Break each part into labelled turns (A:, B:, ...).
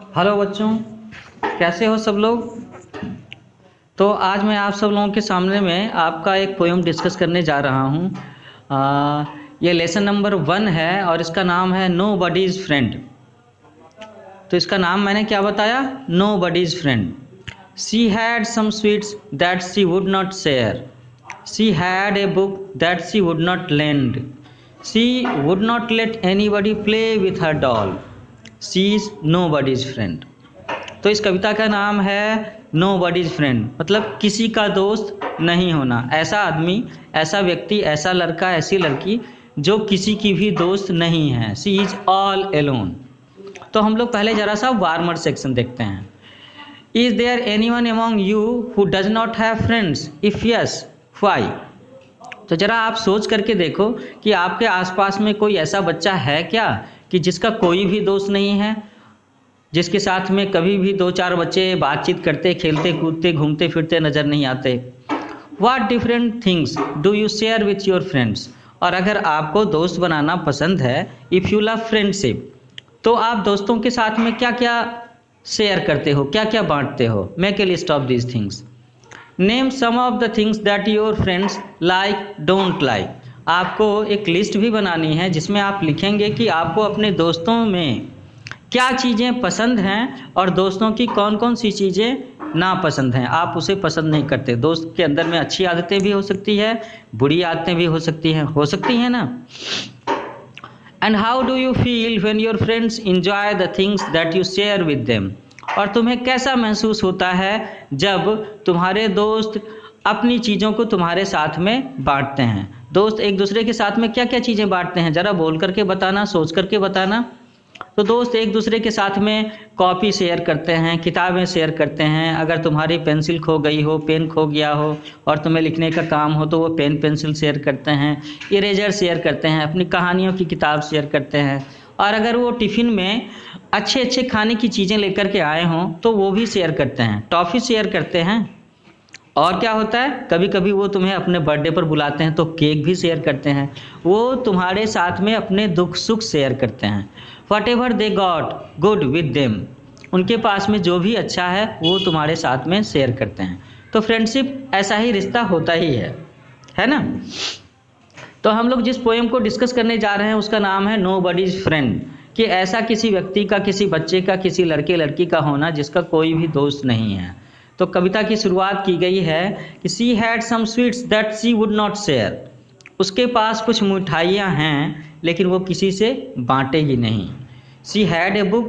A: Hello बच्चों, कैसे हो सब लोग। तो आज मैं आप सब लोगों के सामने में आपका एक पोएम डिस्कस करने जा रहा हूँ। ये लेसन नंबर 1 है और इसका नाम है नो बडीज़ फ्रेंड। तो इसका नाम मैंने क्या बताया, nobody's friend. She had some sweets that she would not share, she had a book that she would not lend, she would not let anybody play with her doll, she is nobody's friend. तो इस कविता का नाम है no buddies friend, मतलब किसी का दोस्त नहीं होना। ऐसा आदमी, ऐसा व्यक्ति, ऐसा लड़का, ऐसी लड़की जो किसी की भी दोस्त नहीं है। She is all alone. तो हम लोग पहले जरा सा वार्मर सेक्शन देखते हैं। Is there anyone among you who does not have friends, if yes why. तो जरा आप सोच करके देखो कि आपके आसपास में कोई ऐसा बच्चा है क्या कि जिसका कोई भी दोस्त नहीं है, जिसके साथ में कभी भी 2-4 बच्चे बातचीत करते, खेलते, कूदते, घूमते फिरते नज़र नहीं आते। What different things do you share with your friends? और अगर आपको दोस्त बनाना पसंद है, इफ़ यू लव फ्रेंडशिप, तो आप दोस्तों के साथ में क्या क्या शेयर करते हो, क्या क्या बांटते हो। Make a list of these things. Name some of the things that your friends like don't like. आपको एक लिस्ट भी बनानी है जिसमें आप लिखेंगे कि आपको अपने दोस्तों में क्या चीज़ें पसंद हैं और दोस्तों की कौन कौन सी चीज़ें नापसंद हैं, आप उसे पसंद नहीं करते। दोस्त के अंदर में अच्छी आदतें भी हो सकती है, बुरी आदतें भी हो सकती हैं ना। And how do you feel when your friends enjoy the things that you share with them. और तुम्हें कैसा महसूस होता है जब तुम्हारे दोस्त अपनी चीज़ों को तुम्हारे साथ में बांटते हैं। दोस्त एक दूसरे के साथ में क्या क्या चीज़ें बांटते हैं, ज़रा बोल करके बताना, सोच करके बताना। तो दोस्त एक दूसरे के साथ में कॉपी शेयर करते हैं, किताबें शेयर करते हैं। अगर तुम्हारी पेंसिल खो गई हो, पेन खो गया हो और तुम्हें लिखने का काम हो तो वो पेन पेंसिल शेयर करते हैं, इरेजर शेयर करते हैं, अपनी कहानियों की किताब शेयर करते हैं। और अगर वो टिफ़िन में अच्छे अच्छे खाने की चीज़ें लेकर के आए हों तो वो भी शेयर करते हैं, टॉफ़ी शेयर करते हैं। और क्या होता है, कभी कभी वो तुम्हें अपने बर्थडे पर बुलाते हैं तो केक भी शेयर करते हैं। वो तुम्हारे साथ में अपने दुख सुख शेयर करते हैं। What ever they got good with them, उनके पास में जो भी अच्छा है वो तुम्हारे साथ में शेयर करते हैं। तो फ्रेंडशिप ऐसा ही रिश्ता होता ही है ना। तो हम लोग जिस पोएम को डिस्कस करने जा रहे हैं उसका नाम है नो बडीज़ फ्रेंड, कि ऐसा किसी व्यक्ति का, किसी बच्चे का, किसी लड़के लड़की का होना जिसका कोई भी दोस्त नहीं है। तो कविता की शुरुआत की गई है कि she had some sweets that she would not share. उसके पास कुछ मिठाइयाँ हैं लेकिन वो किसी से बांटेगी नहीं। She had a book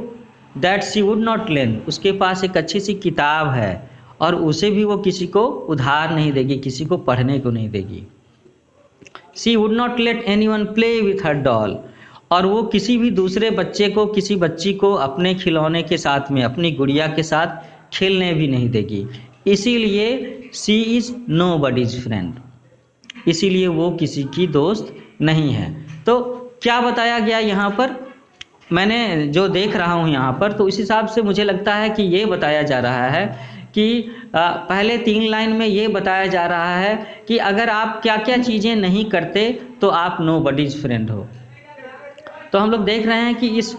A: that she would not lend. उसके पास एक अच्छी सी किताब है और उसे भी वो किसी को उधार नहीं देगी, किसी को पढ़ने को नहीं देगी। She would not let anyone play with her doll. और वो किसी भी दूसरे बच्चे को, किसी बच्ची को अपने खिलौने के साथ में, अपनी गुड़िया के साथ खेलने भी नहीं देगी। इसीलिए सी इज़ नो बडीज़ फ्रेंड, इसीलिए वो किसी की दोस्त नहीं है। तो क्या बताया गया यहाँ पर, मैंने जो देख रहा हूँ यहाँ पर, तो इस हिसाब से मुझे लगता है कि ये बताया जा रहा है कि पहले 3 लाइन में ये बताया जा रहा है कि अगर आप क्या क्या चीज़ें नहीं करते तो आप नो बडीज़ फ्रेंड हो। तो हम लोग देख रहे हैं कि इस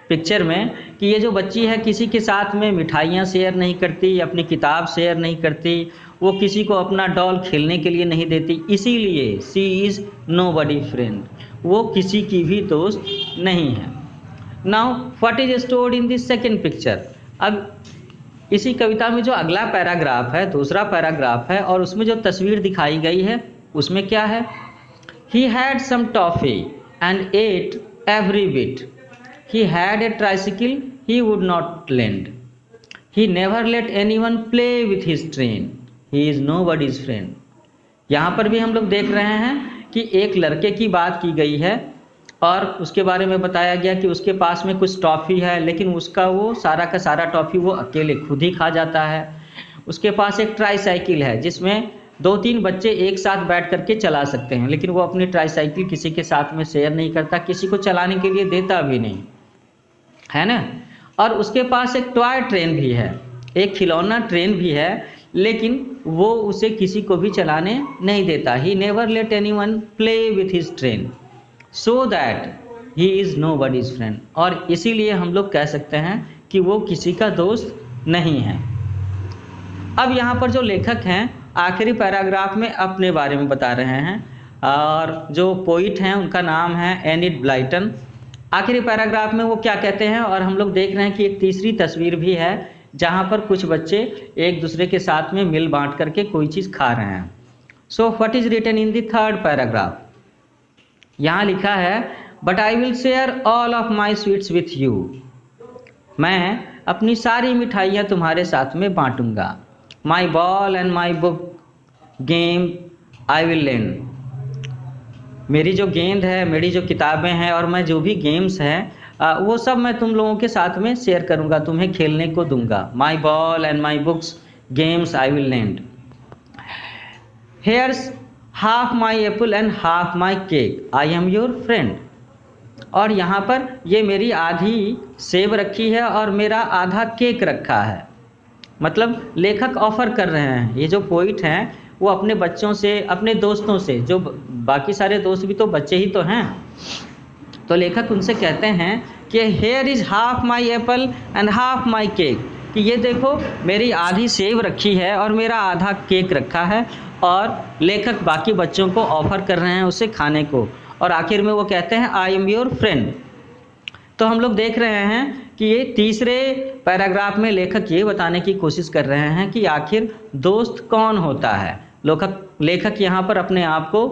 A: पिक्चर में कि ये जो बच्ची है किसी के साथ में मिठाइयाँ शेयर नहीं करती, अपनी किताब शेयर नहीं करती, वो किसी को अपना डॉल खेलने के लिए नहीं देती, इसीलिए सी इज़ नो बडी फ्रेंड, वो किसी की भी दोस्त नहीं है। Now what is stored in this second picture. अब इसी कविता में जो अगला पैराग्राफ है, दूसरा पैराग्राफ है, और उसमें जो तस्वीर दिखाई गई है उसमें क्या है, he had some toffee and ate every bit, he had a tricycle he would not lend, he never let anyone play with his train, he is nobody's friend। यहाँ पर भी हम लोग देख रहे हैं कि एक लड़के की बात की गई है और उसके बारे में बताया गया कि उसके पास में कुछ टॉफ़ी है लेकिन उसका वो सारा का सारा टॉफ़ी वो अकेले खुद ही खा जाता है। उसके पास एक ट्राईसाइकिल है जिसमें 2-3 बच्चे एक साथ बैठ करके चला सकते हैं, लेकिन वो अपनी ट्राईसाइकिल किसी के साथ में शेयर नहीं करता, किसी को चलाने के लिए देता भी नहीं, है ना। और उसके पास एक टॉय ट्रेन भी है, एक खिलौना ट्रेन भी है, लेकिन वो उसे किसी को भी चलाने नहीं देता। He never let anyone play with his train so that he is nobody's friend. और इसीलिए हम लोग कह सकते हैं कि वो किसी का दोस्त नहीं है। अब यहाँ पर जो लेखक हैं आखिरी पैराग्राफ में अपने बारे में बता रहे हैं, और जो पोइट हैं उनका नाम है एनिड ब्लाइटन। आखिरी पैराग्राफ में वो क्या कहते हैं, और हम लोग देख रहे हैं कि एक तीसरी तस्वीर भी है जहाँ पर कुछ बच्चे एक दूसरे के साथ में मिल बांट करके कोई चीज़ खा रहे हैं। So what is written in the third paragraph, यहाँ लिखा है but I will share all of my sweets with you, मैं अपनी सारी मिठाइयाँ तुम्हारे साथ में बांटूंगा। My ball and my book game I will lend, मेरी जो गेंद है, मेरी जो किताबें हैं और मैं जो भी गेम्स हैं वो सब मैं तुम लोगों के साथ में शेयर करूंगा, तुम्हें खेलने को दूंगा। My ball and my books games I will lend, here's half my apple and half my cake, I am your friend. और यहाँ पर ये मेरी आधी सेब रखी है और मेरा आधा केक रखा है। मतलब लेखक ऑफर कर रहे हैं, ये जो पोइट हैं वो अपने बच्चों से, अपने दोस्तों से, जो बाकी सारे दोस्त भी तो बच्चे ही तो हैं, तो लेखक उनसे कहते हैं कि here is half my apple and half my cake, कि ये देखो मेरी आधी सेब रखी है और मेरा आधा केक रखा है, और लेखक बाकी बच्चों को ऑफर कर रहे हैं उसे खाने को, और आखिर में वो कहते हैं आई एम योर फ्रेंड। तो हम लोग देख रहे हैं कि ये तीसरे पैराग्राफ में लेखक ये बताने की कोशिश कर रहे हैं कि आखिर दोस्त कौन होता है। लेखक यहाँ पर अपने आप को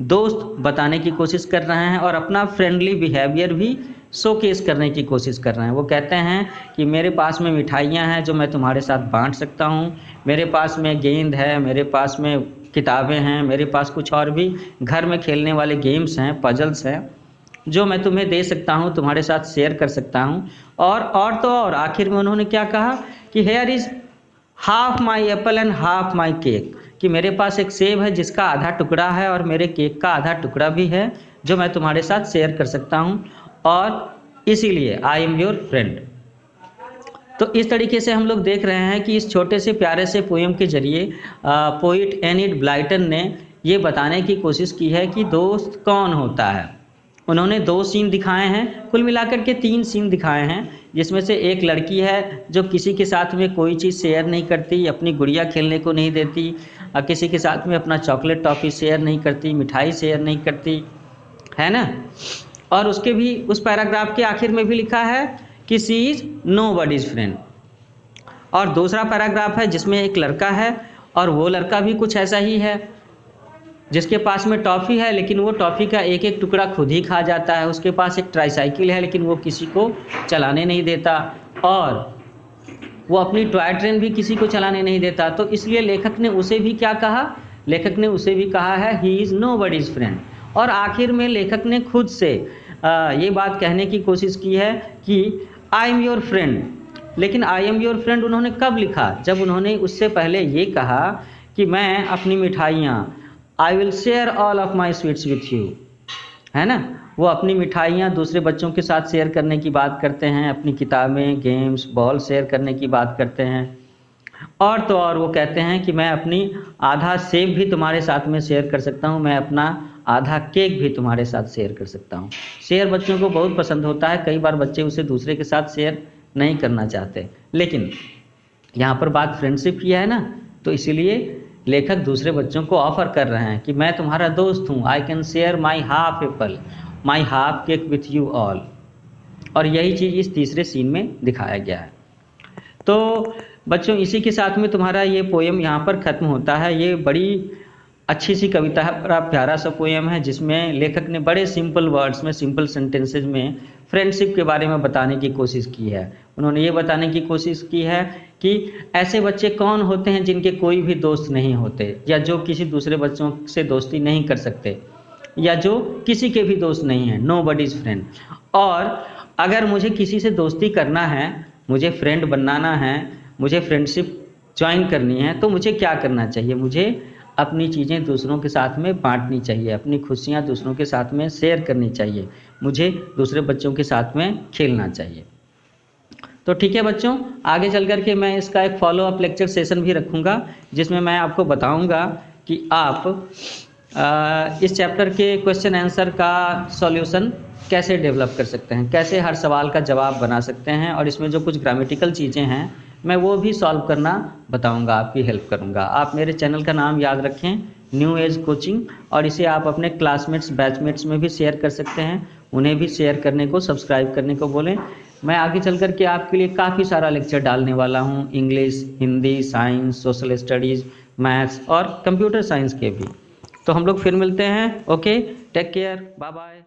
A: दोस्त बताने की कोशिश कर रहे हैं और अपना फ्रेंडली बिहेवियर भी शोकेस करने की कोशिश कर रहे हैं। वो कहते हैं कि मेरे पास में मिठाइयाँ हैं जो मैं तुम्हारे साथ बांट सकता हूँ, मेरे पास में गेंद है, मेरे पास में किताबें हैं, मेरे पास कुछ और भी घर में खेलने वाले गेम्स हैं, पजल्स हैं, जो मैं तुम्हें दे सकता हूँ, तुम्हारे साथ शेयर कर सकता हूँ। और तो और आखिर में उन्होंने क्या कहा कि here is half my apple and half my cake, कि मेरे पास एक सेब है जिसका आधा टुकड़ा है और मेरे केक का आधा टुकड़ा भी है जो मैं तुम्हारे साथ शेयर कर सकता हूँ, और इसीलिए आई एम योर फ्रेंड। तो इस तरीके से हम लोग देख रहे हैं कि इस छोटे से प्यारे से पोएम के जरिए पोइट एनिड ब्लाइटन ने ये बताने की कोशिश की है कि दोस्त कौन होता है। उन्होंने 2 सीन दिखाए हैं, कुल मिलाकर के 3 सीन दिखाए हैं, जिसमें से एक लड़की है जो किसी के साथ में कोई चीज़ शेयर नहीं करती, अपनी गुड़िया खेलने को नहीं देती, किसी के साथ में अपना चॉकलेट टॉफ़ी शेयर नहीं करती, मिठाई शेयर नहीं करती, है ना। और उसके भी उस पैराग्राफ के आखिर में भी लिखा है कि शी इज़ नोबडीज़ फ्रेंड। और दूसरा पैराग्राफ है जिसमें एक लड़का है और वो लड़का भी कुछ ऐसा ही है, जिसके पास में टॉफ़ी है लेकिन वो टॉफ़ी का एक एक टुकड़ा खुद ही खा जाता है। उसके पास एक ट्राईसाइकिल है लेकिन वो किसी को चलाने नहीं देता, और वो अपनी टॉय ट्रेन भी किसी को चलाने नहीं देता। तो इसलिए लेखक ने उसे भी क्या कहा, लेखक ने उसे भी कहा है ही इज़ नोबडीज़ फ्रेंड। और आखिर में लेखक ने खुद से ये बात कहने की कोशिश की है कि आई एम योर फ्रेंड। लेकिन आई एम योर फ्रेंड उन्होंने कब लिखा, जब उन्होंने उससे पहले ये कहा कि मैं अपनी मिठाइयाँ, आई will share all of my sweets with you, है ना। वो अपनी मिठाइयाँ दूसरे बच्चों के साथ शेयर करने की बात करते हैं, अपनी किताबें, गेम्स, बॉल शेयर करने की बात करते हैं, और तो और वो कहते हैं कि मैं अपनी आधा सेब भी तुम्हारे साथ में शेयर कर सकता हूँ, मैं अपना आधा केक भी तुम्हारे साथ शेयर कर सकता हूँ। शेयर बच्चों को बहुत पसंद होता है, कई बार बच्चे उसे दूसरे के साथ शेयर नहीं करना चाहते, लेकिन यहाँ पर बात फ्रेंडशिप की है ना, तो इसीलिए लेखक दूसरे बच्चों को ऑफर कर रहे हैं कि मैं तुम्हारा दोस्त हूँ, I can share my half Apple, my half cake with you all. और यही चीज़ इस तीसरे सीन में दिखाया गया है। तो बच्चों इसी के साथ में तुम्हारा ये पोएम यहाँ पर ख़त्म होता है। ये बड़ी अच्छी सी कविता है, बड़ा प्यारा सा पोएम है, जिसमें लेखक ने बड़े सिंपल वर्ड्स में, सिंपल सेंटेंसेज में फ्रेंडशिप के बारे में बताने की कोशिश की है। उन्होंने ये बताने की कोशिश की है कि ऐसे बच्चे कौन होते हैं जिनके कोई भी दोस्त नहीं होते, या जो किसी दूसरे बच्चों से दोस्ती नहीं कर सकते, या जो किसी के भी दोस्त नहीं हैं, नोबडीज़ फ्रेंड। और अगर मुझे किसी से दोस्ती करना है, मुझे फ्रेंड बनाना है, मुझे फ्रेंडशिप ज्वाइन करनी है, तो मुझे क्या करना चाहिए, मुझे अपनी चीज़ें दूसरों के साथ में बांटनी चाहिए, अपनी खुशियाँ दूसरों के साथ में शेयर करनी चाहिए, मुझे दूसरे बच्चों के साथ में खेलना चाहिए। तो ठीक है बच्चों, आगे चल कर के मैं इसका एक फॉलो अप लेक्चर सेशन भी रखूँगा, जिसमें मैं आपको बताऊँगा कि आप इस चैप्टर के क्वेश्चन आंसर का सॉल्यूशन कैसे डेवलप कर सकते हैं, कैसे हर सवाल का जवाब बना सकते हैं, और इसमें जो कुछ ग्रामेटिकल चीज़ें हैं मैं वो भी सॉल्व करना बताऊंगा, आपकी हेल्प करूंगा। आप मेरे चैनल का नाम याद रखें, न्यू एज कोचिंग, और इसे आप अपने क्लासमेट्स बैचमेट्स में भी शेयर कर सकते हैं, उन्हें भी शेयर करने को, सब्सक्राइब करने को बोलें। मैं आगे चल कर के आपके लिए काफ़ी सारा लेक्चर डालने वाला हूँ, English, Hindi, science, social studies, maths और कंप्यूटर साइंस के भी। तो हम लोग फिर मिलते हैं। Okay, take care, bye bye.